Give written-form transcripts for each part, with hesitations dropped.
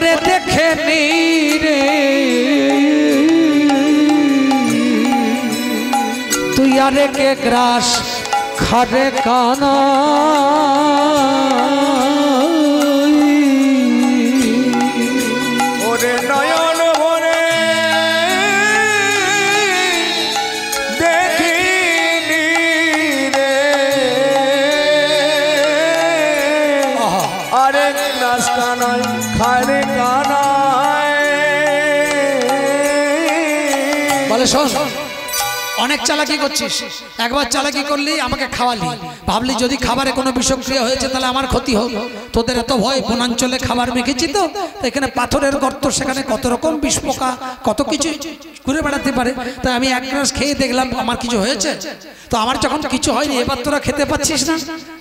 ওরে দেখে নি রে তুই আরে কে গ্রাস খারে কানা ওরে নয়ন ভরে দেখিনি রে আরে গ্রাস কানাই খারে কানাই বলে শোন অনেক চালাকি করছিস একবার চালাকি করলি আমাকে খাওয়ালি ভাবলি যদি খাবারে কোনো বিষক্রিয়া হয়েছে তাহলে আমার ক্ষতি হোক তোদের এত ভয় বনাঞ্চলে খাবার মেখেছি তো এখানে পাথরের গর্ত সেখানে কত রকম বিষ পোকা কত কিছু ঘুরে বেড়াতে পারে তাই আমি এক গ্লাস খেয়ে দেখলাম আমার কিছু হয়েছে তো আমার যখন কিছু হয়নি এবার তোরা খেতে পাচ্ছিস না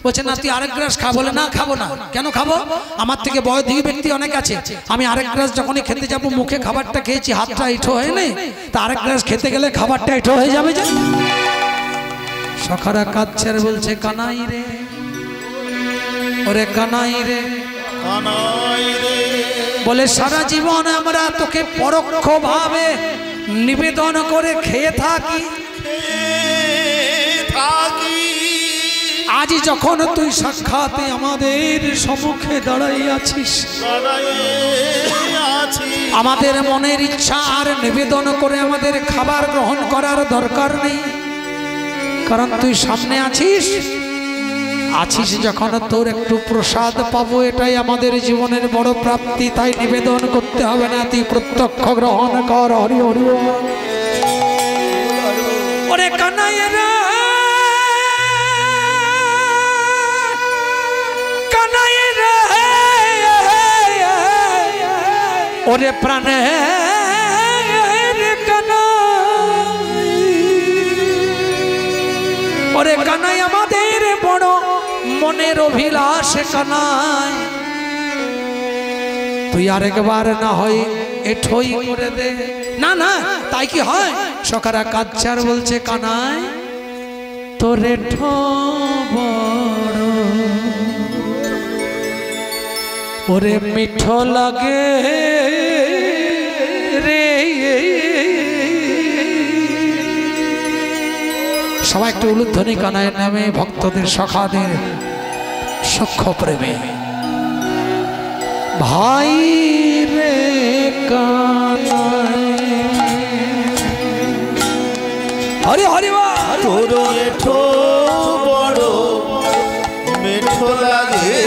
বলছে না তুই আরেক গ্লাস খা বলে না খাবো না কেন খাবো আমার থেকে বয়োধিক ব্যক্তি অনেক আছে আমি আরেক গ্লাস যখনই খেতে যাবো মুখে খাবারটা খেয়েছি হাতটা ইঠো হয় না তা আরেক গ্লাস খেতে গেলে খাবারটা ইঠো হয়ে যাবে যে সখারা কাঁদছে আর বলছে কানাই রে ওরে কানাই রে বলে সারা জীবন আমরা তোকে পরোক্ষভাবে নিবেদন করে খেয়ে থাকি আজ যখন তুই সাক্ষাতে আমাদের সম্মুখে দাঁড়াই আছিস আমাদের মনের ইচ্ছা আর নিবেদন করে আমাদের খাবার গ্রহণ করার দরকার নেই কারণ তুই সামনে আছিস যখন তোর একটু প্রসাদ পাবো এটাই আমাদের জীবনের বড় প্রাপ্তি তাই নিবেদন করতে হবে না তুই প্রত্যক্ষ গ্রহণ কর হরি হরি ওরে কানাই রে কানাই রে ওরে প্রাণে ওরে কানাই আমাদের বড় মনের অভিলাষ কানাই তুই আরেকবার না হয় এঠোই করে দে না না তাই কি হয় সখারা কাচ্চার বলছে কানাই তোর এঠো বড় ওরে মিঠো লাগে রে সবাই একটু উলুধ্বনি কানাইয়ের নামে ভক্তদের সখাদের সখ্য প্রেমে ভাই রে কানাই হরি হরি তোর এঠো বড় মিঠো লাগে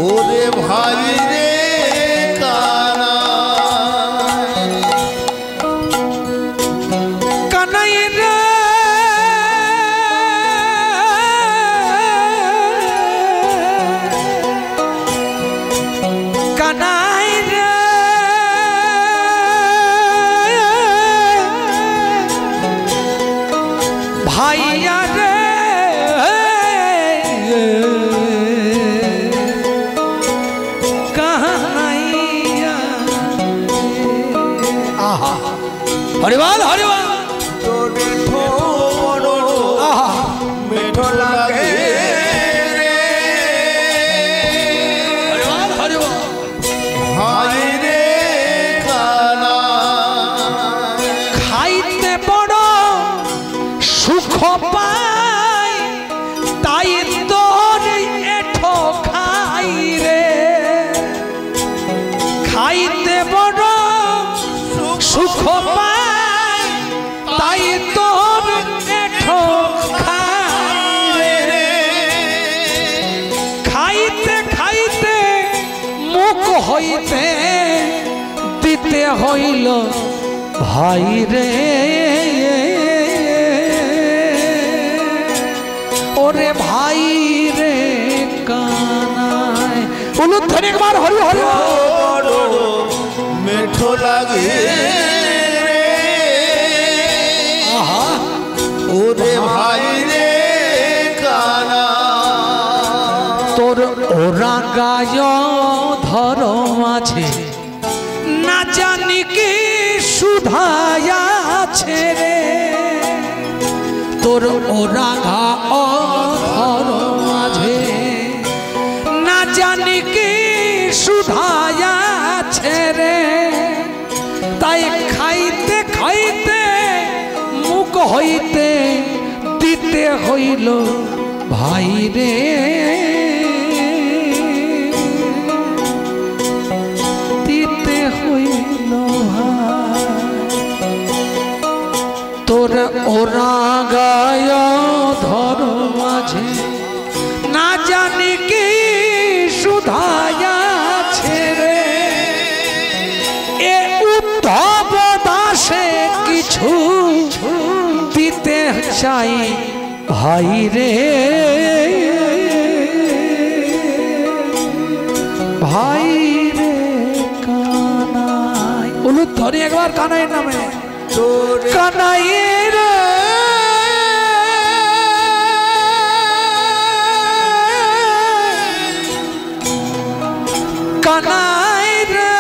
ওরে ভাই রে কানাই রে কানাই রে ভাইয়া রে হরিবল হরিবল তোর মিঠো বড় মিঠো লাগে রে হরিবল হরিবল ভাই রে কানা খাইতে বড় সুখ পাই তাই তোর এঠো খাই রে খাইতে বড় সুখ পাই তাই তোর এঠো খাই রে খাইতে খাইতে মুখ হইতে দিতে হইল ভাই রে ওরে ভাই রে কানাই উলুধ্বনি একবার হরি হরি মিঠো লাগে রে ওরে ভাই রে কানা তোর ওরা গায় ধর মাঝে না জানি কি সুধায়া আছে রে তোর ওরা ঘা ধর মাঝে হইল ভাই রে, দিতে হইল ভাই। তোর ওরা গায় ধর মাঝে না জানি কি সুধায়াছে রে, এ উদ্ধব দাসে কিছু দিতে চাই ভাই রে, ভাই রে কানাই। উলুদ ধরি একবার কানাই নামে, কানাই রে কানাই রে,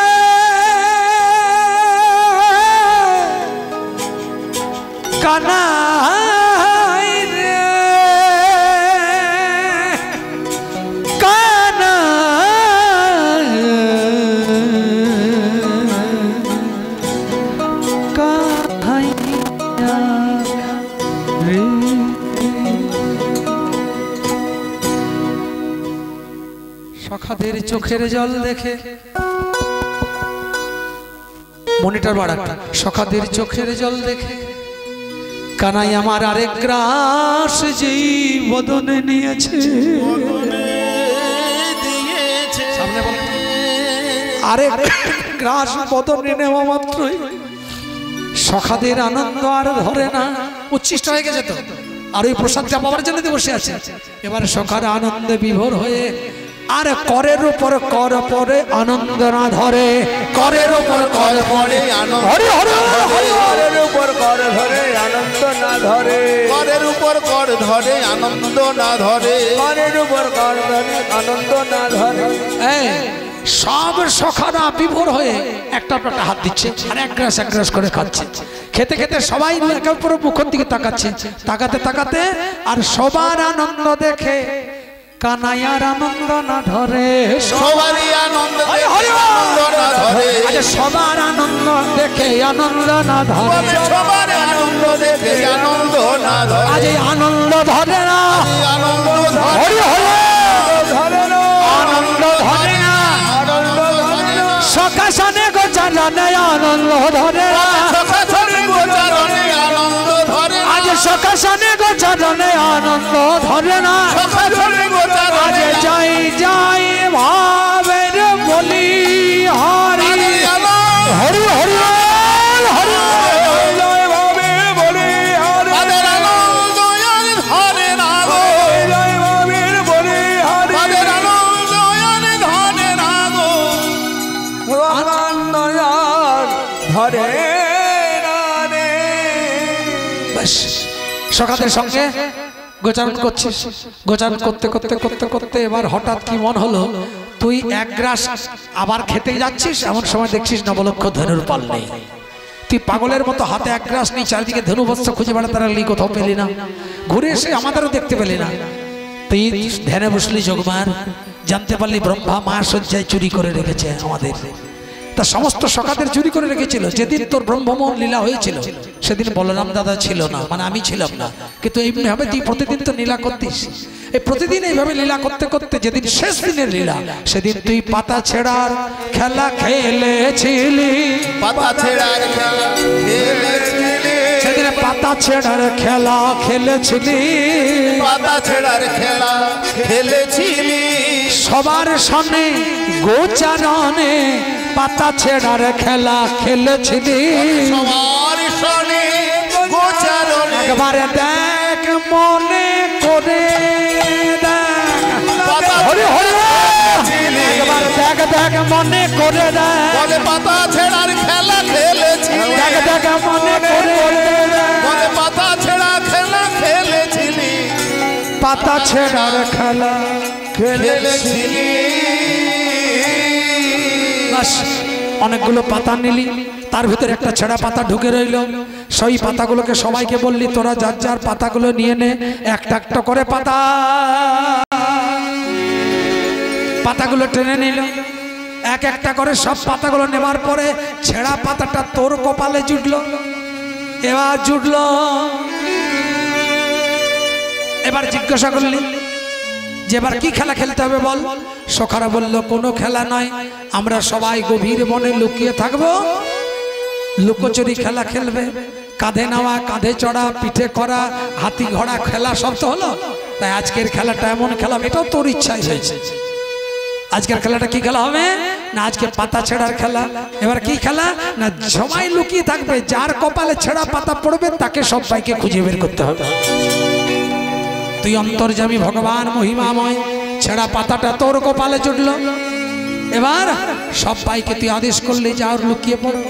কানাই রে, কানাই কানাইয়া রে। সখাদের চোখের জল দেখে, মনিটর বাড়াটা, সখাদের চোখের জল দেখে কানাই আমার আরেক গ্রাস যেই বদনে নিয়েছে, সামনে বল, আরেক গ্রাস বদনে নেওয়া মাত্রই সখাদের আনন্দ আর ধরে না, উচ্ছিষ্ট হয়ে গেছে তো, আর ওই প্রসাদটা পাওয়ার জন্য বসে আছে। এবারে সখার আনন্দে বিভোর হয়ে আর করের উপর কর পরে আনন্দ না ধরে, করের উপর কর পরে আনন্দ, হরি হরি হরি, করের উপর কর ধরে আনন্দ না ধরে, করের উপর কর ধরে আনন্দ না ধরে, করের উপর কর ধরে আনন্দ না ধরে। এই সব সখারা বিভোর হয়ে একটা হাত দিচ্ছে আর এক গ্রাস করে খাচ্ছে। খেতে খেতে সবাই একের উপর মুখের দিকে তাকাচ্ছে, তাকাতে তাকাতে আর সবার আনন্দ দেখে কানাইয়ার আনন্দ না ধরে, সবারই আনন্দ দেখে আনন্দ না ধরে, আরে সবার আনন্দ দেখে আনন্দ না ধরে, সবার আনন্দ দেখে আনন্দ না ধরে, আজ এই আনন্দ ধরে না, আনন্দ হরি হরি ধরে না, আনন্দ ধরে না, আনন্দ ধরে না, সকাশনে গোচারণে আনন্দ ধরে না, সকাশনে গোচারণে আনন্দ ধরে না, আজ সকাশনে গোচারণে আনন্দ ধরে না, সকাশনে আজ গোচারণে যাই যাই ভাবের বলি হরি হরি হরি হরি, জয় ভাবে বলি হরি, তাদের আনন্দ আর ধরে না গো, জয় ভাবের বলি হরি, তাদের আনন্দ আর ধরে না গো, আনন্দ আর ধরে না রে। ব্যাস সকালের সঙ্গে গোচারণ করছিস, গোচারণ করতে করতে করতে করতে এবার হঠাৎ কি মন হলো, তুই এক গ্রাস আবার খেতে যাচ্ছিস, এমন সময় দেখছিস নবলক্ষ ধনুর পাল নেই। তুই পাগলের মতো হাতে এক গ্রাস নিয়ে চারিদিকে ধনুবস্ত্র খুঁজে বেড়াতে লাগলি, কোথাও পেলি না, ঘুরে এসে আমাদেরও দেখতে পেলি না। তুই ধ্যানে বসলি যোগমার, জানতে পারলি ব্রহ্মা মা শয্যায় চুরি করে রেখেছে আমাদের। তা সমস্ত সখাদের চুরি করে রেখেছিল। যেদিন তোর ব্রহ্মমোহন লীলা হয়েছিল সেদিন বলরাম দাদা ছিল না, মানে আমি ছিলাম না, কিন্তু এইভাবে তুই প্রতিদিন তো লীলা করতিস। এই প্রতিদিন এইভাবে লীলা করতে করতে যেদিন শেষ দিনের লীলা, সেদিন তুই পাতা ছেড়ার খেলা খেলেছিলি, পাতা ছেড়ার খেলা খেলেছিলি, সেদিন পাতা ছেড়ার খেলা খেলেছিলি, পাতা ছেড়ার খেলা খেলেছিলি, সবার সামনে গোচারণে পাতা ছেড়ার খেলা খেলেছিলি, সবার সনে গোচারণে একবারে দেখ মনে করে দেখ, হরি হরি একবার দেখ দেখ মনে করে দেখ, বলে পাতা ছেড়ার খেলা খেলেছিলি, দেখ দেখ মনে করে দেখ, বলে পাতা ছেড়া খেলা খেলেছিলি, পাতা ছেড়ার খেলা খেলেছিলি। বাস অনেকগুলো পাতা নিলি, তার ভিতরে একটা ছেঁড়া পাতা ঢুকে রইল। সেই পাতাগুলোকে সবাইকে বললি তোরা যার যার পাতাগুলো নিয়ে নে, একটা একটা করে পাতাগুলো টেনে নিল, এক একটা করে সব পাতাগুলো নেবার পরে ছেঁড়া পাতাটা তোর কপালে জুটলো। এবার জুটলো এবার জিজ্ঞাসা করলি যে এবার কি খেলা খেলতে হবে বল। সখারা বলল কোনো খেলা নয়, আমরা সবাই গভীর বনে লুকিয়ে থাকবো, লুকোচুরি খেলা খেলবে। কাঁধে নেওয়া, কাঁধে চড়া, পিঠে করা, হাতি ঘোড়া খেলা সব তো হলো। তাই আজকের খেলাটা এমন খেলা, এটাও তোর ইচ্ছাই হয়েছে। আজকের খেলাটা কি খেলা হবে না, আজকে পাতা ছেঁড়ার খেলা। এবার কি খেলা না, সবাই লুকিয়ে থাকবে, যার কপালে ছেঁড়া পাতা পড়বে তাকে সবাইকে খুঁজে বের করতে হবে। তুই অন্তর্যামী ভগবান মহিমাময়, ছেঁড়া পাতাটা তোর কপালে জুটলো। এবার সবাইকে তুই আদেশ করলি যাও লুকিয়ে পড়ো।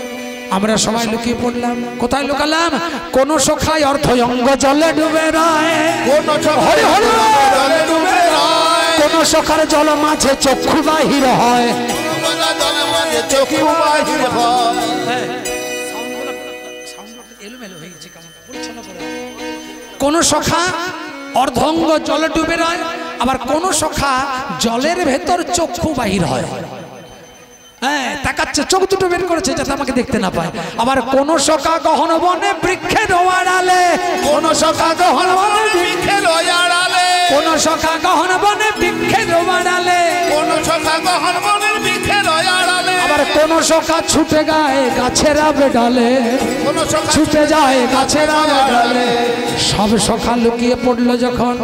আমরা সবাই লুকিয়ে পড়লাম। কোথায় লুকালাম? কোন সখায় অর্ধঙ্গ জলে ডুবে রয়, কোন সখার জল মাঝে চক্ষু বাহির হয়। কোন সখা অর্ধঙ্গ জলে ডুবে রয়, আবার কোন সখা জলের ভেতর চক্ষু বাহির হয়। হ্যাঁ, তাকাচ্ছে, চোখ দুটো বের করেছে যাতে আমাকে দেখতে না পায়। আবার কোন সখা গহন বনে বৃক্ষের আড়ালে, কোন সখা গহন বনে বৃক্ষের আড়ালে, কোন সখা গহন বনে বৃক্ষের আড়ালে, কোন সখা গহন বনে বৃক্ষের আড়ালে। আবার কোন সখা ছুটে গায়ে গাছের বেডালে, কোন সখা ছুটে যায় গাছের বেডালে। সব সখা লুকিয়ে পড়লো যখন,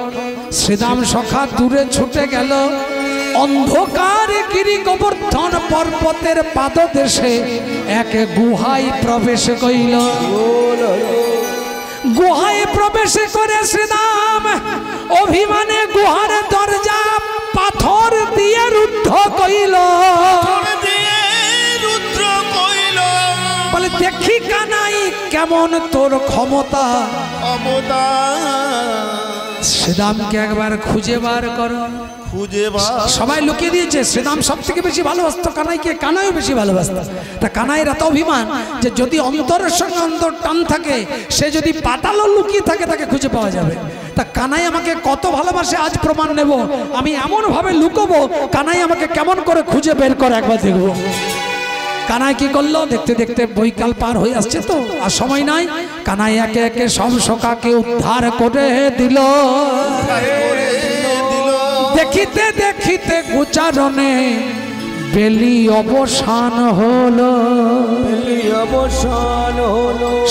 শ্রীরাম সখা দূরে ছুটে গেল। অন্ধকার গিরি গোবর্ধন পর্বতের পাদদেশে এক গুহায় প্রবেশ কইল। গুহায় প্রবেশ করে শ্রীরাম অভিমানে গুহার দরজা পাথর দিয়ে রুদ্ধ কইল। বলে দেখি কানাই কেমন তোর ক্ষমতা, শ্রীরামকে একবার খুঁজে বার করো। সবাই লুকিয়ে দিয়েছে। শ্রীরাম সব থেকে বেশি ভালোবাসতো কানাইকে, কানাইও বেশি ভালোবাসত। তা কানাইয়ের এত অভিমান যে যদি অন্তরের সঙ্গে অন্তর টান থাকে, সে যদি পাতালও লুকিয়ে থাকে তাকে খুঁজে পাওয়া যাবে। তা কানাই আমাকে কত ভালোবাসে আজ প্রমাণ নেব। আমি এমন ভাবে লুকোবো, কানাই আমাকে কেমন করে খুঁজে বের করে একবার দেখবো। কানাই কি করলো, দেখতে দেখতে বৈকাল পার হয়ে আসছে তো আর সময় নাই। কানাই একে একে সব সখাকে উদ্ধার করে দিল। দেখিতে দেখিতে গোচারণে বেলি অবসান হলো,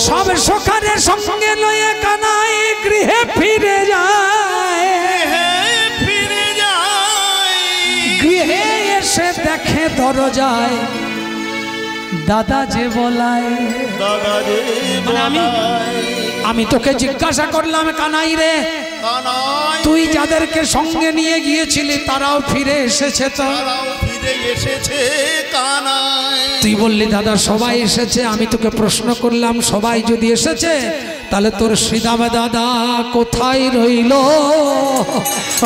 সব সখারের সঙ্গে লয়ে কানাই গৃহে ফিরে যায়। গৃহে এসে দেখে দরজায় দাদা যে বলায়। আমি তোকে জিজ্ঞাসা করলাম কানাই রে, তুই যাদেরকে সঙ্গে নিয়ে গিয়েছিলি তারাও ফিরে এসেছে তো? তুই বললি দাদা সবাই এসেছে। আমি তোকে প্রশ্ন করলাম সবাই যদি এসেছে তাহলে তোর শ্রীরাম দাদা কোথায় রইল?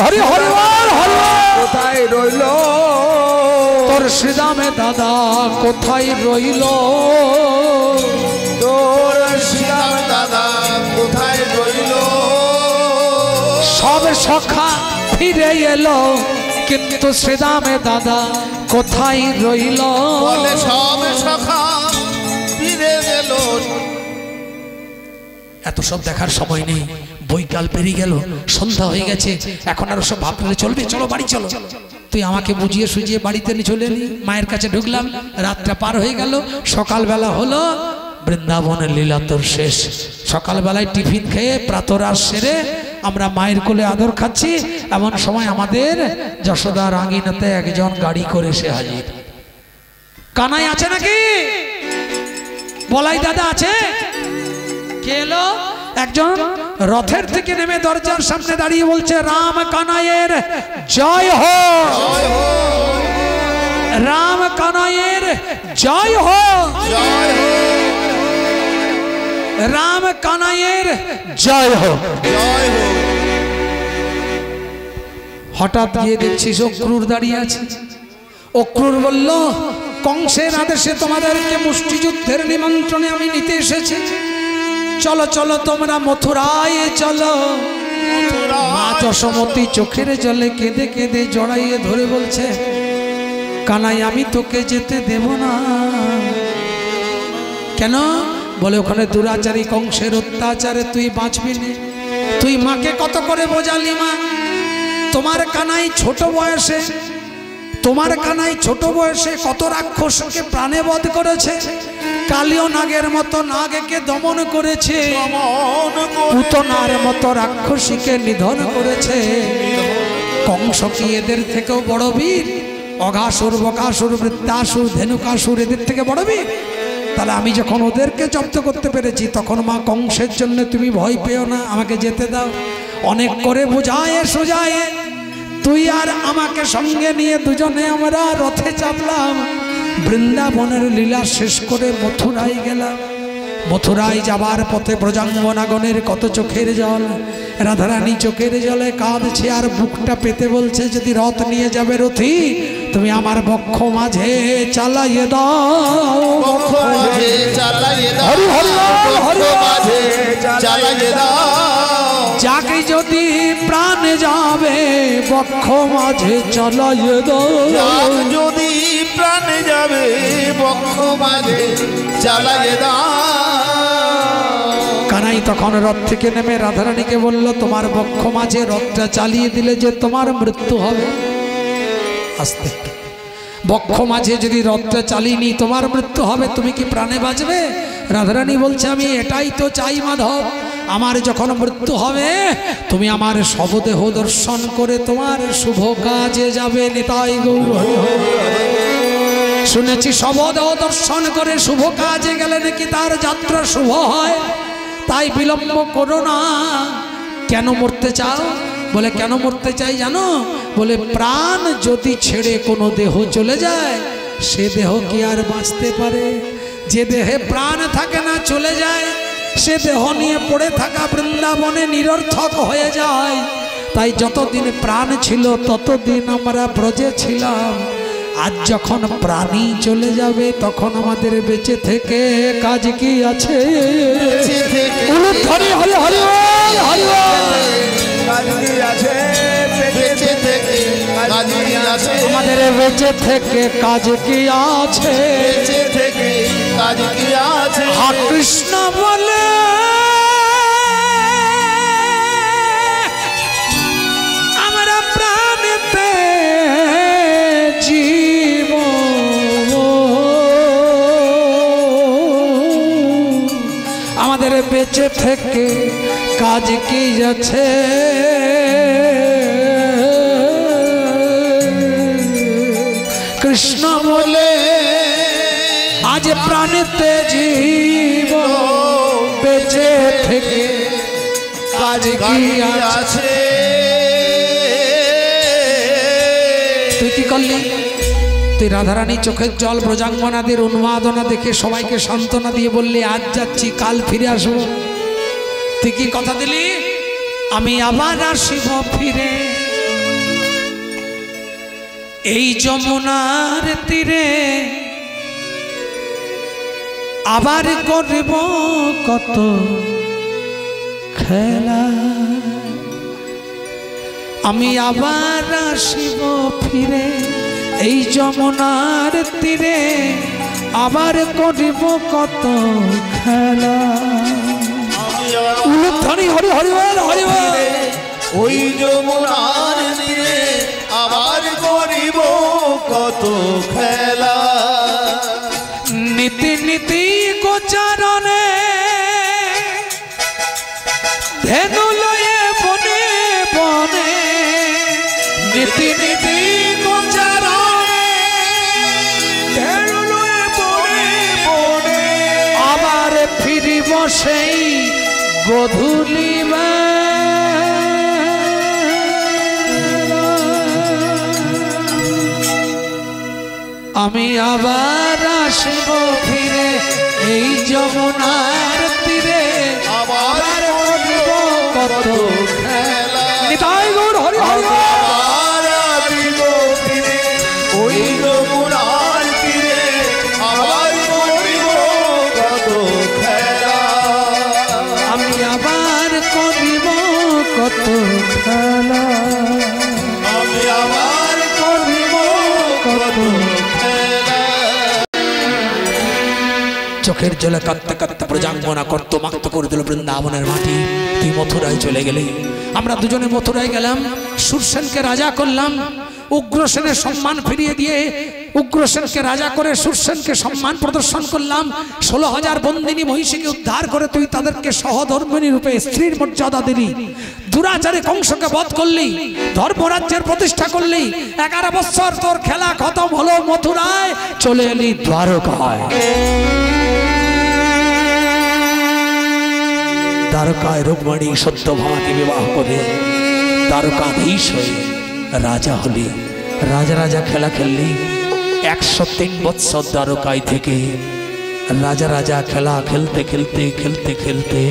হরি হরি বল, হরি কোথায় রইল তোর শ্রীরাম দাদা কোথায় রইল? তোর শ্রীরাম দাদা কোথায় রইল? সব সখা ফিরে এলো কিন্তু শ্রীরাম দাদা কোথায় রইল? সব সখা ফিরে গেল। এত সব দেখার সময় নেই, বৈকাল পেরিয়ে গেল, সন্ধ্যা হয়ে গেছে। এখন আর সব ভাবলে চলবে? চলো বাড়ি চলো। তুই আমাকে বুঝিয়ে সুঝিয়ে বাড়িতে নিয়ে চলে এলি। মায়ের কাছে ঢুকলাম, রাতটা পার হয়ে গেল, সকালবেলা হলো। বৃন্দাবনের লীলা তোর শেষ। সকালবেলায় টিফিন খেয়ে প্রাতরাশ সেরে আমরা মায়ের কোলে আদর খাচ্ছি। এমন সময় আমাদের যশোদার আঙিনাতে একজন গাড়ি করে সে হাজির। কানাই আছে নাকি? বলাই দাদা আছে? কে এলো? একজন রথের থেকে নেমে দরজার সামনে দাঁড়িয়ে বলছে, রাম কানাইয়ের জয় হো, রাম কানাইয়ের জয় হো, রাম কানাইয়ের জয় হো। হঠাৎ গিয়ে দেখছিস অক্রুর দাঁড়িয়ে আছে। অক্রুর বলল, কংসের আদেশে তোমাদেরকে মুষ্টিযুদ্ধের নিমন্ত্রণে আমি নিতে এসেছি। চলো চলো তোমরা মথুরায় চলো। মা যশোমতী চোখের জলে কেঁদে কেঁদে জড়াইয়ে ধরে বলছে, কানাই আমি তোকে যেতে দেব না। কেন? বলে ওখানে দুরাচারী কংসের অত্যাচারে তুই বাঁচবি না। তুই মাকে কত করে বোঝালি মা? তোমার কানাই ছোট বয়সে, তোমার কানাই ছোট বয়সে কত রাক্ষসকে প্রাণে বধ করেছে, কালিও নাগের মতো নাগকে দমন করেছে, পুতনার মতো রাক্ষসীকে নিধন করেছে। কংস কি এদের থেকেও বড় বীর? অঘাসুর, বকাসুর, বৃত্তাসুর, ধেনুকাসুর এদের থেকে বড় বীর? তাহলে আমি যখন ওদেরকে জব্দ করতে পেরেছি তখন মা কংসের জন্য তুমি ভয় পেও না, আমাকে যেতে দাও। অনেক করে বোঝায় সোজায় তুই আর আমাকে সঙ্গে নিয়ে দুজনে আমরা রথে চাপলাম, বৃন্দাবনের লীলা শেষ করে মথুরায় গেলাম। মথুরায় যাবার পথে ব্রজাঙ্গনাগণের কত চোখের জল, রাধারানী চোখের জলে কাঁদছে আর বুকটা পেতে বলছে যদি রথ নিয়ে যাবে রথি তুমি আমার বক্ষ মাঝে চালাইয়ে দাও, বক্ষ মাঝে চালাইয়ে দাও, হরি হরি হরি মাঝে চালাইয়ে দাও। যাকে যদি প্রাণে যাবে বক্ষ মাঝে চালাইয়ে দাও, যদি প্রাণে যাবে বক্ষ মাঝে চালাইয়ে দাও। কানাই তখন রথ থেকে নেমে রাধারানীকে বলল তোমার বক্ষ মাঝে রথটা চালিয়ে দিলে যে তোমার মৃত্যু হবে। আস্তে বক্ষ মাঝে যদি রথটা চালিয়ে নি তোমার মৃত্যু হবে, তুমি কি প্রাণে বাঁচবে? রাধারানী বলছে আমি এটাই তো চাই মাধব, আমার যখন মৃত্যু হবে তুমি আমার শবদেহ দর্শন করে তোমার শুভ কাজে যাবে। নিতাই গৌর হরি হরি। শুনেছি শবদেহ দর্শন করে শুভ কাজে গেলে নাকি তার যাত্রা শুভ হয়, তাই বিলম্ব করো না। কেন মরতে চাও? বলে কেন মরতে চাই জানো? বলে প্রাণ যদি ছেড়ে কোনো দেহ চলে যায় সে দেহ কি আর বাঁচতে পারে? যে দেহে প্রাণ থাকে না চলে যায় সে দেহ নিয়ে পড়ে থাকা বৃন্দাবনে নিরর্থক হয়ে যায়। তাই যতদিন প্রাণ ছিল ততদিন আমরা ব্রজে ছিলাম, আজ যখন প্রাণী চলে যাবে তখন আমাদের বেঁচে থেকে কাজ কি আছে? হরি হরি হরি হরি আমাদের বেঁচে থেকে কাজ কি আছে? কৃষ্ণ বলে আমরা প্রাণেতে জীব, আমাদের বেঁচে থেকে কাজ কি আছে? কৃষ্ণ বলে আজ প্রাণেতে জীব, বেঁচে থেকে কাজ কি আছে? তুই কি করলি? তুই রাধারানী চোখের জল ব্রজাঙ্গনাদের উন্মাদনা দেখে সবাইকে সান্ত্বনা দিয়ে বললি আজ যাচ্ছি কাল ফিরে আসবো। তুই কি কথা দিলি? আমি আবার আসিব ফিরে এই যমুনার তীরে, আবার করব কত খেলা। আমি আবার আসিব ফিরে এই যমুনার তীরে, আবার করব কত খেলা। উলুধ্বনি হরি হরি হরি হরি। ওই যমুনার তীরে আবার করিব কত খেলা। নীতি নীতি গোচারণে ধেনু লয়ে বনে বনে, নীতি নীতি গোচারণে ধেনু লয়ে বনে বনে, আবার ফিরিব সেই গধূলি আমি আবার আসব ফিরে এই যমুনার তীরে, আবার করব কত খেলা। নিতাই গৌর হরি হরি। আবার আসিব ফিরে ওই যমুনার তীরে, আবার করিব কত খেলা। আমি আবার করিব কত খেলা। আমি আবার করিব কত খেলা। চোখে চোখের জলে কাঁদতে কাঁদতে প্রজাঙ্গনা করত, মাক্ত করে দিল বৃন্দাবনের মাটি। তুই মথুরায় চলে গেলি, আমরা দুজনে মথুরায় গেলাম, সুরসেনকে রাজা করলাম, উগ্রসেনের সম্মান ফিরিয়ে দিয়ে উগ্রসেনকে রাজা করে সুরসেনকে সম্মান প্রদর্শন করলাম। 16,000 বন্দিনী মহিষীকে উদ্ধার করে তুই তাদেরকে সহধর্মিণী রূপে স্ত্রীর মর্যাদা দিলি। দুরাচারে কংসকে বধ করলি, ধর্মরাজ্যের প্রতিষ্ঠা করলি। 11 বছর তোর খেলা খতম হলো, মথুরায় চলে এলি দ্বারকায়। দ্বারকায় রুক্মিণী সত্যভামাকে বিবাহ করে দ্বারকাধীশ হয়ে রাজা হলি। রাজা রাজা খেলা খেললি। 103 বৎসর দ্বারকায় থেকে রাজা রাজা খেলা খেলতে খেলতে খেলতে খেলতে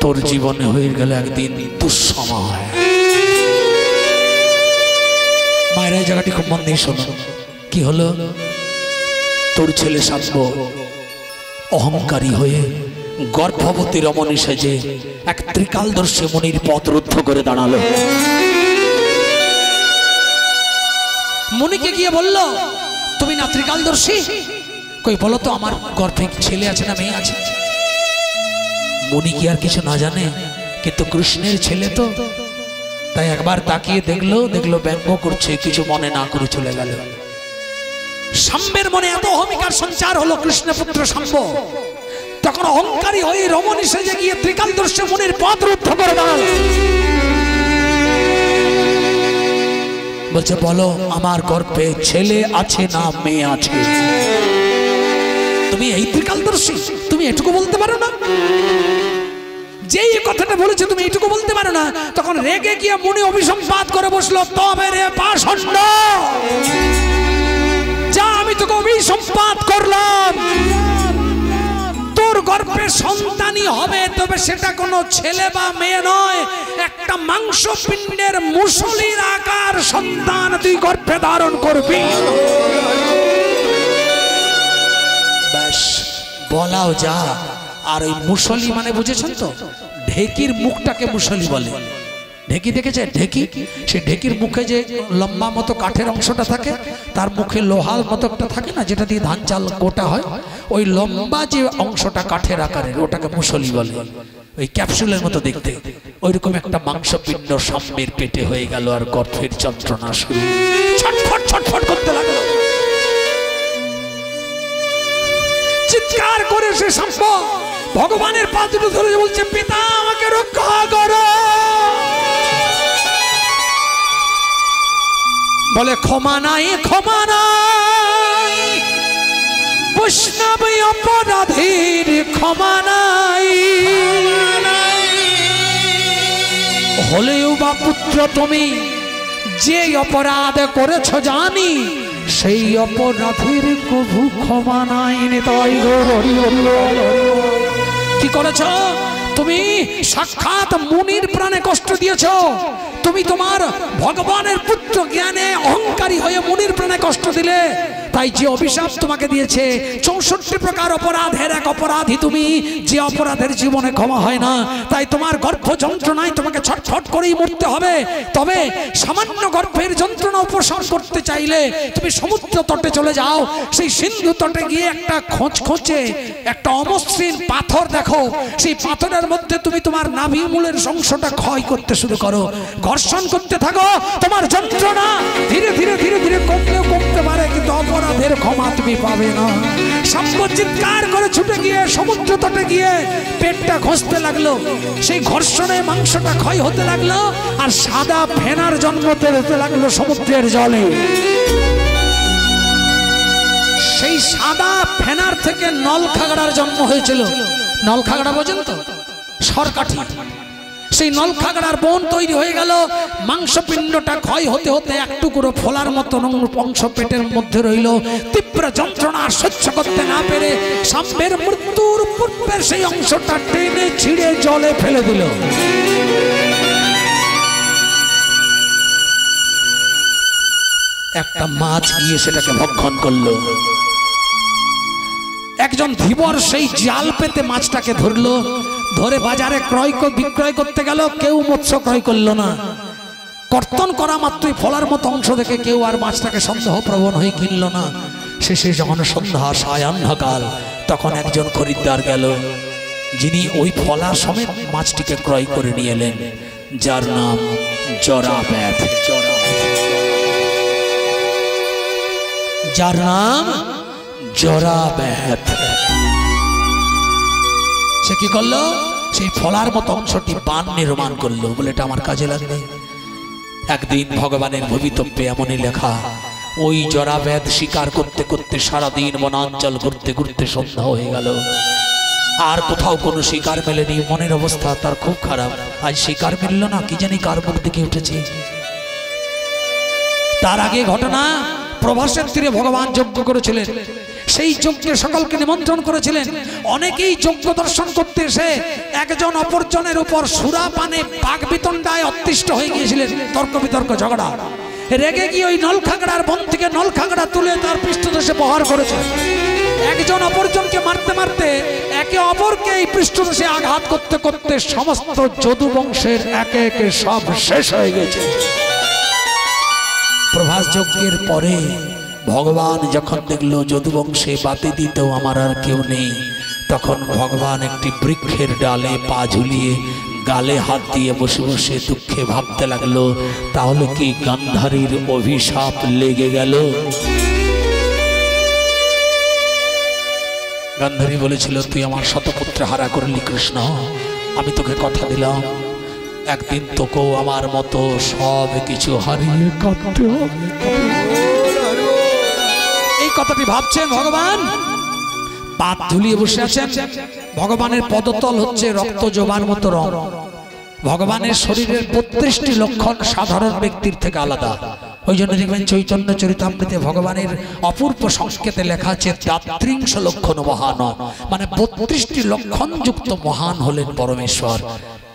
তোর জীবনে হয়ে গেল একদিন দুঃসময়। মায়ের এই জায়গাটি খুব মন দিয়ে শোনো। কি হলো? তোর ছেলে শাম্ব অহংকারী হয়ে গর্ভবতী রমণী সেজে এক ত্রিকালদর্শী মুনির পথ রুদ্ধ করে দাঁড়ালো। মুনিকে গিয়ে বলল, তুমি না ত্রিকালদর্শী? কই বলো তো, আমার গর্ভে ছেলে আছে না মেয়ে আছে? মুনি কি আর কিছু না জানে, কিন্তু কৃষ্ণের ছেলে তো, তাই একবার তাকিয়ে দেখলো ব্যঙ্গ করছে, কিছু মনে না করে চলে গেল। শাম্বের মনে এত অহমিকার সঞ্চার হলো, কৃষ্ণপুত্র শাম্ব তখন অহংকারী হয়ে রমণী সেজে গিয়ে ত্রিকালদর্শী মুনির পথ রুদ্ধ করে দাঁড়ালো। বলছে, বলো আমার গর্ভে ছেলে আছে না মেয়ে আছে? তুমি এই ত্রিকালদর্শী, তুমি এটুকু বলতে পারো না? যেই কথাটা বলেছে তুমি এইটুকু বলতে পারো না, তখন রেগে গিয়ে মুনি অভিসম্পাত করে বসলো। তবে রে পাষণ্ড, যা আমি তোকে অভিসম্পাত করলাম, তোর গর্ভে সন্তানই হবে, তবে সেটা কোনো ছেলে বা মেয়ে নয়, একটা মাংসপিণ্ডের মুসলির আকার সন্তান তুই গর্ভে ধারণ করবি। ব্যাস, বলাও যা। আর ওই মুসলি মানে বুঝেছেন তো, ঢেকির মুখটাকে মুসলি বলে। ঢেকি দেখেছে? ঢেকি, সে ঢেকির মুখে যে লম্বা মতো কাঠের অংশটা থাকে, তার মুখে লোহার মতো একটা থাকে না, যেটা দিয়ে ধান চাল গোটা হয়, ওই লম্বা যে অংশটা কাঠের আকারের, ওটাকে মুসলি বলে। ওই ক্যাপসুলের মতো দেখতে, ওইরকম একটা মাংসপিণ্ড সাম্যের পেটে হয়ে গেল, আর গর্ভের যন্ত্রণা শুরু। ছটফট ছটফট করতে লাগলো, চিৎকার করে সে সাম্য ভগবানের পা দুটো ধরে বলছে, পিতা আমাকে রক্ষা করো। বলে, ক্ষমা নাই, ক্ষমা নাই, বৈষ্ণব অপরাধীর ক্ষমা নাই। হলেও বা পুত্র তুমি যে অপরাধ করেছ জানি, সেই অপরাধীর কভু ক্ষমা নাই। কি করেছ তুমি? সাক্ষাৎ মুনির প্রাণে কষ্ট দিয়েছ। তুমি তোমার ভগবানের পুত্র জ্ঞানে অহংকারী হয়ে মুনির প্রাণে কষ্ট দিলে। তাই যে অভিশাপ তোমাকে দিয়েছে, 64 প্রকার অপরাধের এক অপরাধী তুমি, যে অপরাধের জীবনে ক্ষমা হয় না। তাই তোমার গর্ভ যন্ত্রণায় তোমাকে ছটফট করেই মরতে হবে। তবে সামান্য গর্ভের যন্ত্রণা উপশম করতে চাইলে তুমি সমুদ্র তটে চলে যাও। সেই সিন্ধু তটে গিয়ে একটা খোঁচে একটা অমসৃণ পাথর দেখো, সেই পাথরের মধ্যে তুমি তোমার নাভি মূলের অংশটা ক্ষয় করতে শুরু করো, ঘর্ষণ করতে থাকো। তোমার যন্ত্রণা ধীরে ধীরে ধীরে ধীরে কমতে পারে, কিন্তু অপরাধের ক্ষমা তুমি পাবে না। শাম্ব চিৎকার করে ছুটে গিয়ে সমুদ্র তটে গিয়ে পেটটা ঘষতে লাগলো। সেই ঘর্ষণে মাংসটা ক্ষয় হতে লাগলো, আর সাদা ফেনার জন্ম হতে লাগলো সমুদ্রের জলে। সেই সাদা ফেনার থেকে নলখাগড়ার জন্ম হয়েছিল। নলখাগড়া বোঝেন তো? সরকাঠি। সেই নলখাগড়ার বন তৈরি হয়ে গেল। মাংসপিণ্ডটা ক্ষয় হতে হতে এক টুকরো ফোলার মতো অংশ পেটের মধ্যে রইল। তীব্র যন্ত্রণা সহ্য করতে না পেরে শাম্বের মৃত্যুর পূর্বে সেই অংশটা টেনে ছিঁড়ে জলে ফেলে দিল। একটা মাছ গিয়ে সেটাকে ভক্ষণ করলো। একজন ধীবর সেই জাল পেতে মাছটাকে ধরলো, ধরে বাজারে বিক্রয় করতে গেল। কেউ মৎস্য ক্রয় করলো না। কর্তন করা মাত্রই ফলার মতো অংশ দেখে কেউ আর মাছটাকে সন্দেহ প্রবণ হয়ে কিনল না। শেষে যখন সন্ধ্যা সায়াহ্নকাল তখন একজন খরিদ্দার গেল, যিনি ওই ফলা সমেত মাছটিকে ক্রয় করে নিয়ে এলেন, যার নাম জরাব্যাধ। যার নাম জরাব্যাধ। সে কি করলো? সেই ফলার মতো অংশটি বান নির্মাণ করলো, বলে এটা আমার কাজে লাগবে। একদিন ভগবানের ভবিতব্যে এমনই লেখা, ওই জরাব্যাধ শিকার করতে করতে সারাদিন বনাঞ্চল ঘুরতে ঘুরতে সন্ধ্যা হয়ে গেল, আর কোথাও কোনো শিকার মেলেনি। মনের অবস্থা তার খুব খারাপ। আজ শিকার মিলল না, কি জানি কার মুখ দিকে উঠেছে। তার আগে ঘটনা, প্রভাসের তীরে ভগবান যজ্ঞ করেছিলেন, সেই যজ্ঞে সকলকে নিমন্ত্রণ করেছিলেন। অনেকেই যজ্ঞ দর্শন করতে এসে একজন অপরজনের উপর সুরা পানে বাঘ বিতণ্ডায় অতিষ্ঠ হয়ে গিয়েছিলেন। তর্ক বিতর্ক ঝগড়া, রেগে গিয়ে ওই নলখাগড়ার বন থেকে নলখাগড়া তুলে তার পৃষ্ঠদেশে প্রহার করেছে। একজন অপরজনকে মারতে মারতে একে অপরকে এই পৃষ্ঠদেশে আঘাত করতে করতে সমস্ত যদু বংশের একে একে সব শেষ হয়ে গেছে। প্রভাস যজ্ঞের পরে ভগবান যখন দেখলো যদুবংশে বাতি দিতেও আমার আর কেউ নেই, তখন ভগবান একটি বৃক্ষের ডালে পা ঝুলিয়ে গালে হাত দিয়ে বসে বসে দুঃখে ভাবতে লাগলো, তাহলে কি গান্ধারীর অভিশাপ লেগে গেল? গান্ধারী বলেছিল, তুই আমার শতপুত্র হারা করলি কৃষ্ণ, আমি তোকে কথা দিলাম একদিন তোকেও আমার মতো সব কিছু হারিয়ে কাঁদতে হবে। এই কথাটি ভাবছেন ভগবান, পাত ঝুলিয়ে বসে আছেন। ভগবানের পদতল হচ্ছে রক্ত জবার মতো রং। ভগবানের শরীরের 32টি লক্ষণ সাধারণ ব্যক্তির থেকে আলাদা। ওই জন্য দেখবেন চৈতন্য চরিতামৃতে ভগবানের অপূর্ব সংকেতে লেখা আছে দাত্রিংশ লক্ষণ মহান, মানে 32টি লক্ষণ যুক্ত মহান হলেন পরমেশ্বর।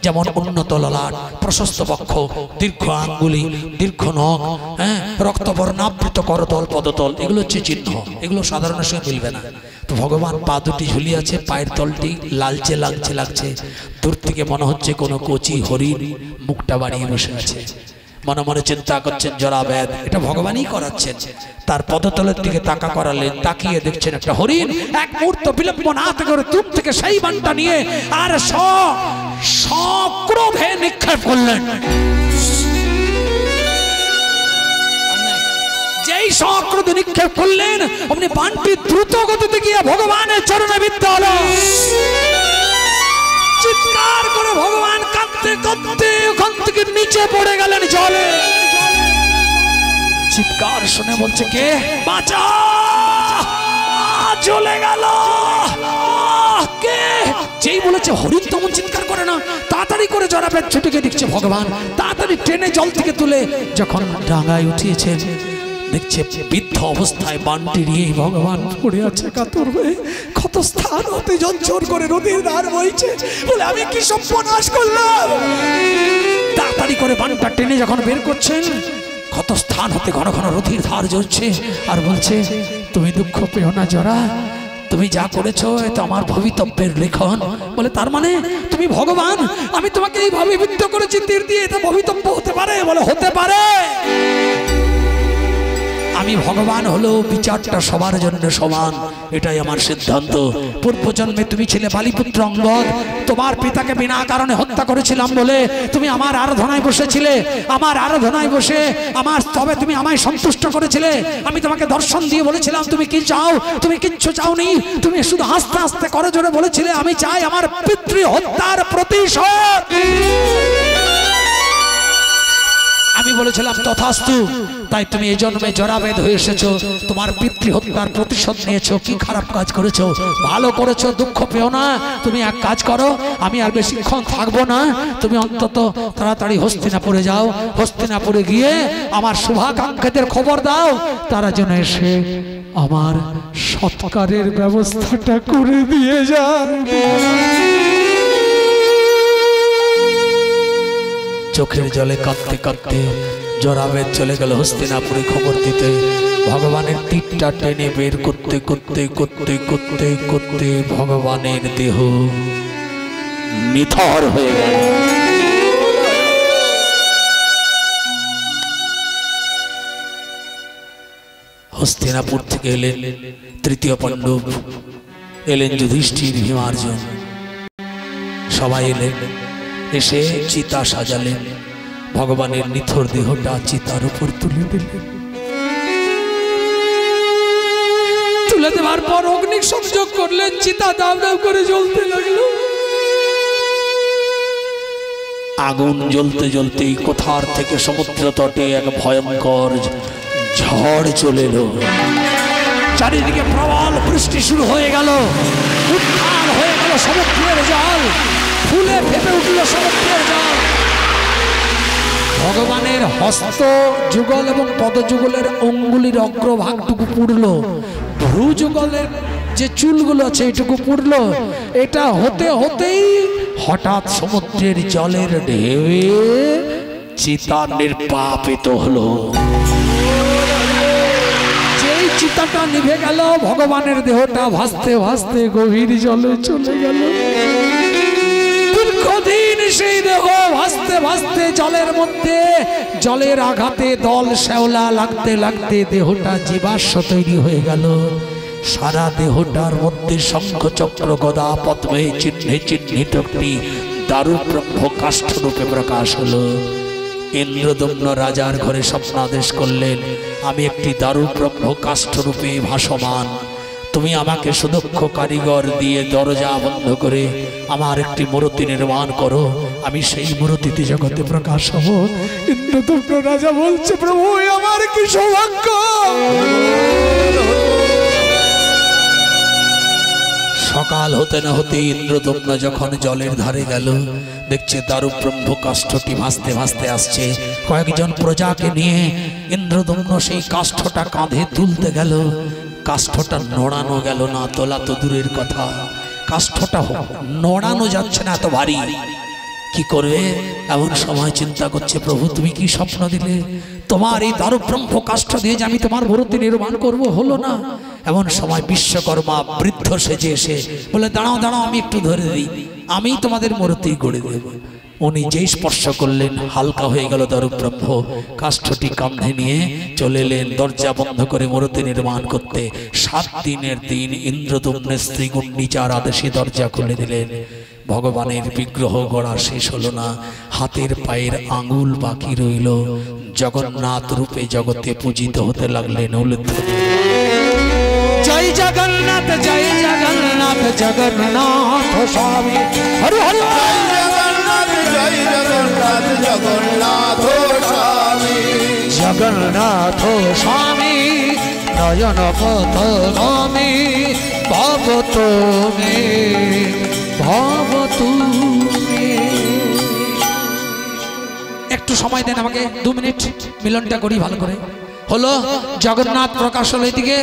যেমন উন্নত ললাট, প্রশস্ত বক্ষ, দীর্ঘ আঙ্গুলি, দীর্ঘ নখ, রক্তবর্ণাবৃত করতল পদতল, এগুলো হচ্ছে চিহ্ন। এগুলো সাধারণের সঙ্গে মিলবে না। তো ভগবান পা দুটি ঝুলিয়ে আছে, পায়ের তলটি লালচে লাগছে। দূর থেকে মনে হচ্ছে কোনো কচি হরিণ মুখটা বাড়িয়ে বসে আছে। মনে মনে চিন্তা করছেন জরাব্যাধ, এটা ভগবানই করাচ্ছেন। তার পদতলের দিকে তাকা করালেন, তাকিয়ে দেখছেন একটা হরিণ এক মুহূর্ত বিলম্ব না করে দূর থেকে সেই বানটা নিয়ে আর সক্রোধে নিক্ষেপ করলেন। যেই সক্রোধে নিক্ষেপ করলেন, আপনি বানটি দ্রুত গতিতে গিয়ে ভগবানের চরণে বিদ্ধ হলো। চিৎকার করে ভগবান কাঁদতে কাঁদতে ওখান থেকে নিচে পড়ে গেলেন জলে। চিৎকার শুনে বলছে, কে বাঁচা, চলে গেল কে? যেই বলেছে হরিণ তেমন চিৎকার করে না, তাড়াতাড়ি করে জরাব্যাধ ছুটে গিয়ে দেখছে ভগবান তাড়াতাড়ি টেনে জল থেকে তুলে যখন ডাঙায় উঠিয়েছেন, দেখছে বৃদ্ধ অবস্থায় বানটি নিয়ে ভগবান পড়ে আছে কাতর হয়ে। কত স্থান হতে ঝরঝর করে নদীর ধার বইছে, বলে আমি কি সর্বনাশ করলাম। তাড়াতাড়ি করে বানটা টেনে যখন বের করছেন, কত স্থান হতে ঘন ঘন নদীর ধার জ্বলছে, আর বলছে, তুমি দুঃখ পেও না জরা, তুমি যা করেছো এটা আমার ভবিতব্যের লেখন। বলে, তার মানে তুমি ভগবান, আমি তোমাকে এইভাবে বিদ্ধ করেছি তীর দিয়ে, এটা ভবিতব্য হতে পারে? বলে, হতে পারে। আমি ভগবান হলো বিচারটা সবার জন্য সমান, এটাই আমার সিদ্ধান্ত। পূর্বজন্মে তুমি ছিলে বালিপুত্র অঙ্গদ, তোমার পিতাকে বিনা কারণে হত্যা করেছিলাম বলে তুমি আমার আরাধনায় বসেছিলে। আমার আরাধনায় বসে তবে তুমি আমায় সন্তুষ্ট করেছিলে। আমি তোমাকে দর্শন দিয়ে বলেছিলাম তুমি কি চাও, তুমি কিচ্ছু চাওনি। তুমি শুধু হাসতে হাসতে করে জোরে বলেছিলে, আমি চাই আমার পিতৃ হত্যার প্রতিশোধ। আমি বলেছিলাম তথাস্তু, তাই তুমি এই জন্মে জরাবেদ হয়ে এসেছো, তোমার পিতৃ হত্যার প্রতিশোধ নিয়েছো। কি খারাপ কাজ করেছো, ভালো করেছো, দুঃখ পেও না। তুমি এক কাজ করো, আমি আর বেশিক্ষণ থাকবো না, তুমি অন্তত তাড়াতাড়ি হস্তিনাপুরে যাও। হস্তিনাপুরে গিয়ে আমার শুভাকাঙ্ক্ষীদের খবর দাও, তারা যেন এসে আমার সৎকারের ব্যবস্থাটা করে দিয়ে যান। চোখের জলে কাঁদতে কাঁদতে জরাবেদ চলে গেল হস্তিনাপুরে খবর দিতে। ভগবানের তীরটা টেনে বের করতে করতে করতে করতে করতে ভগবানের দেহ নিথর হয়ে গেল। হস্তিনাপুর থেকে এলেন তৃতীয় পাণ্ডব, এলেন যুধিষ্ঠির, ভীমার্জুন, সবাই এলেন। এসে চিতা সাজালেন, ভগবানের নিথর দেহটা চিতার উপর তুলে দিলেন। তুলে দেওয়ার পর অগ্নি সংযোগ করলেন, চিতা দাউ দাউ করে জ্বলতে লাগলো। আগুন জ্বলতে জ্বলতেই কোথার থেকে সমুদ্র তটে এক ভয়ঙ্কর ঝড় চলে এলো। চারিদিকে প্রবল বৃষ্টি শুরু হয়ে গেল, উত্থান হয়ে গেল সমুদ্রের জল, ফুলে ফেপে উঠল সমুদ্রের জল। ভগবানের হস্ত যুগল এবং পদযুগলের অঙ্গুলির অগ্রভাগটুকু পুড়ল, ভ্রু যুগলের যে চুলগুলো আছে এটুকু পুড়ল। এটা হতে হতেই হঠাৎ সমুদ্রের জলের ঢেউয়ে চিতা নির্বাপিত হলো। যেই চিতাটা নিভে গেল, ভগবানের দেহটা ভাসতে ভাসতে গভীর জলে চলে গেল। দীর্ঘদিন সেই দেহ ভাসতে ভাসতে জলের মধ্যে, জলের আঘাতে দল শ্যাওলা লাগতে লাগতে দেহটা জীবাশ্ম তৈরি হয়ে গেল। সারা দেহটার মধ্যে শঙ্খ চক্র গদা পদ্মে চিহ্নে চিহ্নিত একটি দারুণ ব্রহ্ম কাষ্ঠ রূপে প্রকাশ হলো। ইন্দ্রদম্ন রাজার ঘরে স্বপ্নাদেশ করলেন, আমি একটি দারুণ ব্রহ্ম কাষ্ঠ রূপে ভাসমান, তুমি আমাকে সুদক্ষ কারিগর দিয়ে দরজা বন্ধ করে আমার একটি মূর্তি নির্মাণ করো, আমি সেই মূর্তিতে জগতে প্রকাশ হব। ইন্দ্রদম্ন রাজা বলছে, প্রভু আমার কি সৌভাগ্য। সকাল হতে না হতে ইন্দ্রদম্ন যখন জলের ধারে গেল, দেখছে দারু ব্রহ্ম কাষ্ঠটি ভাসতে ভাসতে আসছে। কয়েকজন প্রজাকে নিয়ে ইন্দ্রদম্ন সেই কাষ্ঠটা কাঁধে তুলতে গেল। কাষ্ঠটা নড়ানো গেল না, তোলা তো দূরের কথা, কাষ্ঠটা নড়ানো যাচ্ছে না, এত ভারী। কি করবে? এমন সময় চিন্তা করছে, প্রভু তুমি কি স্বপ্ন দিলে? তোমার এই দারু ব্রহ্ম কাষ্ঠ দিয়ে যে আমি তোমার মূর্তি নির্মাণ করব, হলো না। এমন সময় বিশ্বকর্মা বৃদ্ধ সেজে এসে বলে, দাঁড়াও দাঁড়াও, আমি একটু ধরে দিই, আমি তোমাদের মূর্তি গড়ে দেব। উনি যেই স্পর্শ করলেন, হালকা হয়ে গেল দারু ব্রহ্ম কাষ্ঠটি কাঁধে নিয়ে চলে এলেন দরজা বন্ধ করে মূর্তি নির্মাণ করতে। 7 দিনের দিন ইন্দ্রদম্নের স্ত্রী গুণ্ডিচার আদেশে দরজা খুলে দিলেন। ভগবানের বিগ্রহ গড়া শেষ হলো না, হাতের পায়ের আঙুল বাকি রইল। জগন্নাথ রূপে জগতে পূজিত হতে লাগলেন। জয় জগন্নাথ, জয় জগন্নাথ, জগন্নাথ স্বামী হরি হরি, জগন্নাথ জয় জগন্নাথ, জগন্নাথ স্বামী, জগন্নাথ স্বামী নয়ন পথগামী, ভব তুমি, ভব তুমি। একটু সময় দেন আমাকে, 2 মিনিট মিলনটা করি ভালো করে। হলো জগন্নাথ প্রকাশ হলো এদিকে,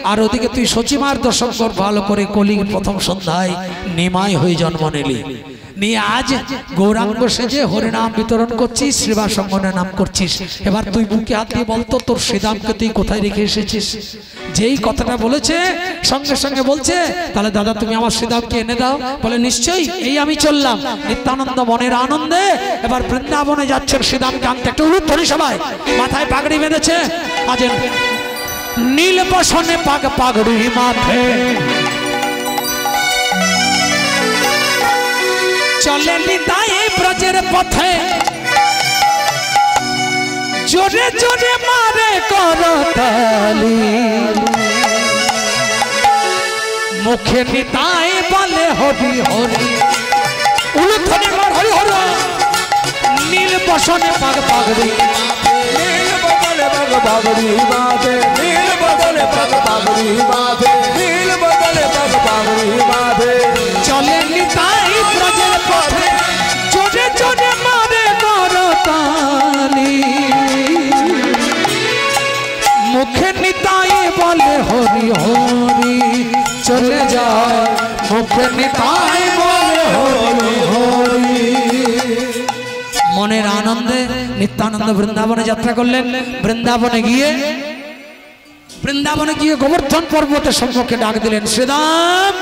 আর ওদিকে তুই সচিমার দর্শন কর ভালো করে। কলির প্রথম সন্ধ্যায় নিমাই হয়ে জন্ম নিলি, নিয়ে আজ গৌরাঙ্গ সেজে হরিনাম বিতরণ করছিস, শ্রীবাসঙ্গনের নাম করছিস। এবার তুই বুকে হাত দিয়ে বলতো, তোর শ্রীদামকে তুই কোথায় রেখে এসেছিস? যেই কথাটা বলেছে সঙ্গে সঙ্গে বলছে, তাহলে দাদা তুমি আমার শ্রীদামকে এনে দাও। বলে নিশ্চয়ই, এই আমি চললাম। নিত্যানন্দ মনের আনন্দে এবার বৃন্দাবনে যাচ্ছেন শ্রীদামকে আনতে। একটু উলুধ্বনি সবাই, মাথায় পাগড়ি বেঁধেছে, আজ নীল বসনে পাগড়ি মাথে, চলে নিতাই ব্রজের পথে, জোরে জোরে মারে করতালি, মুখে নিতাই বলে হরি হরি। উলুধ্বনি হরি হরি। নীল বসনে পাগড়ি, নীল বদলে পাগড়ি বাঁধে, নীল বদলে পাগড়ি বাঁধে, নীল বদলে পাগড়ি বাঁধে, চলে নিতাই ব্রজের পথে, জোরে জোরে মারে করতালি, মুখে নিতাই বলে হরি হরি। চলে যায় মুখে নিতাই বলে হরি হরি। মনের আনন্দে নিত্যানন্দ বৃন্দাবনে যাত্রা করলেন। বৃন্দাবনে গিয়ে গোবর্ধন পর্বতের সম্মুখে ডাক দিলেন, শ্রীদাম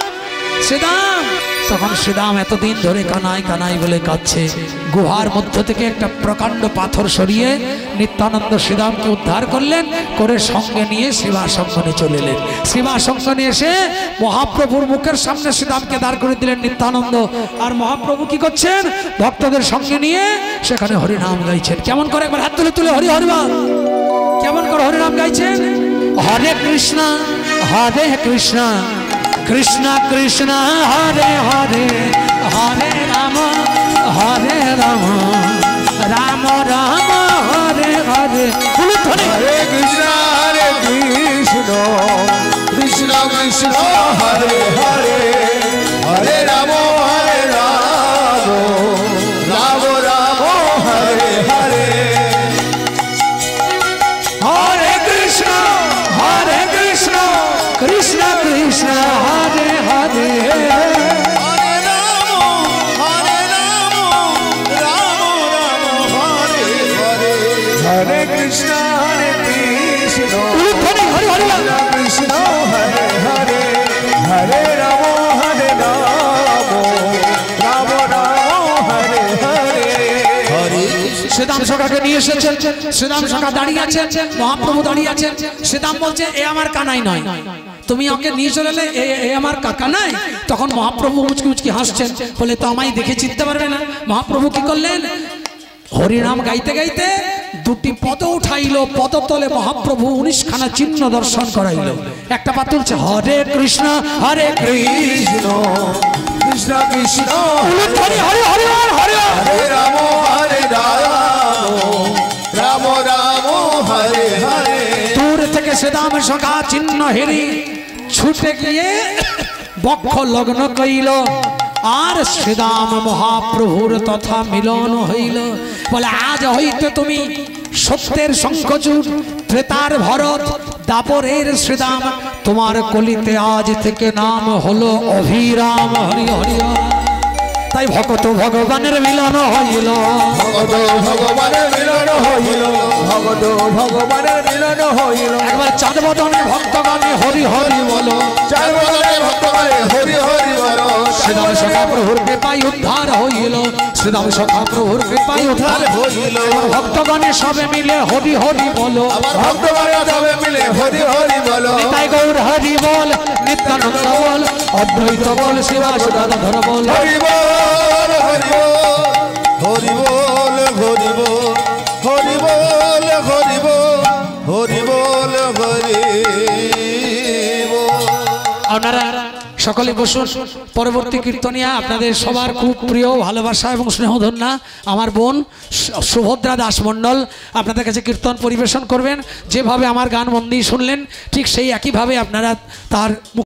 শ্রীদাম তখন শ্রীরাম এতদিন ধরে কানাই কানাই বলে কাঁদছে। গুহার মধ্য থেকে একটা প্রকাণ্ড পাথর সরিয়ে নিত্যানন্দ শ্রীরামকে উদ্ধার করলেন, করে সঙ্গে নিয়ে শিবাসঙ্গনে চলে এলেন। শিবাসঙ্গনে এসে মহাপ্রভুর মুখের সামনে শ্রীরামকে দাঁড় করে দিলেন নিত্যানন্দ। আর মহাপ্রভু কি করছেন? ভক্তদের সঙ্গে নিয়ে সেখানে হরিনাম গাইছেন। কেমন করে? একবার হাত তুলে তুলে হরি হরি বল। কেমন করে হরিনাম গাইছেন? হরে কৃষ্ণ হরে কৃষ্ণ কৃষ্ণ কৃষ্ণ হরে হরে, হরে রাম রাম রাম হরে হরে। হরে কৃষ্ণ কৃষ্ণ কৃষ্ণ হরে হরে, হরে রাম রাম রাম হরে হরে। হরে কৃষ্ণ কৃষ্ণ কৃষ্ণ হরে হরে, হরে রাম রাম রাম হরে হরে। হরে কৃষ্ণ কৃষ্ণ হরি হরি বল। কৃষ্ণ হরে হরে, হরে রাম রাম রাম হরে হরে। হরে শ্রীরাম সখাকে নিয়ে এসেছেন। শ্রীরাম সখা দাঁড়িয়ে আছেন, মহাপ্রভু দাঁড়িয়ে আছেন। শ্রীরাম বলছে এ আমার কানাই নয়, তুমি ওকে নিয়ে চলে এলে, এ আমার কাকা নাই। তখন মহাপ্রভু মুচকি মুচকি হাসছেন, বলে তো আমায় দেখে চিনতে পারবে না। মহাপ্রভু কি করলেন? হরিনাম গাইতে গাইতে দুটি পদ উঠাইল, পদতলে মহাপ্রভু 19 খানা চিহ্ন দর্শন করাইল। একটা পা তুলছে হরে কৃষ্ণ কৃষ্ণ কৃষ্ণ কৃষ্ণ হরে হরে হরে হরে হরে রাম রাম রাম হরে হরে। দূর থেকে শ্রীরাম সখা চিহ্ন হেরি ছুটে গিয়ে বক্ষ লগ্ন কইল। আর শ্রীরাম মহাপ্রভুর তথা মিলন হইল। বলে আজ হইতে তুমি সত্যের শঙ্খচূড়, ত্রেতার ভরত, দাপরের শ্রীরাম, তোমার কলিতে আজ থেকে নাম হলো অভিরাম। হরি হরি। তাই ভগত ভগবানের মিলন হইল, ভগত ভগবানের মিলন হইল, ভগত ভগবানের মিলন হইল। একবার চাঁদ বদনে ভক্তগণে হরি হরি বলো, চার বদনে ভক্তগণে হরি হরি বলো। শ্রীরাম সখা প্রভুর কৃপায় উদ্ধার হইল, শ্রীরাম সখা প্রভুর কৃপায় উদ্ধার হইল। ভক্তগণে সবে মিলে হরি হরি বলো, আমার ভক্তগণে সবে মিলে হরি হরি বলো। নিতাই গৌর হরি বল, নিত্যানন্দ বল, অদ্বৈত বল, শিবাস গদাধর বল। হরি বল হরি বল হরি বল হরি বল হরি বল হরি বল হরি বল। আপনারা সকলে বসুন। পরবর্তী কীর্তনিয়া আপনাদের সবার খুব প্রিয়, ভালোবাসা এবং স্নেহধন্যা আমার বোন সুভদ্রা দাস মণ্ডল আপনাদের কাছে কীর্তন পরিবেশন করবেন। যেভাবে আমার গান মন দিয়ে শুনলেন ঠিক সেই একইভাবে আপনারা তার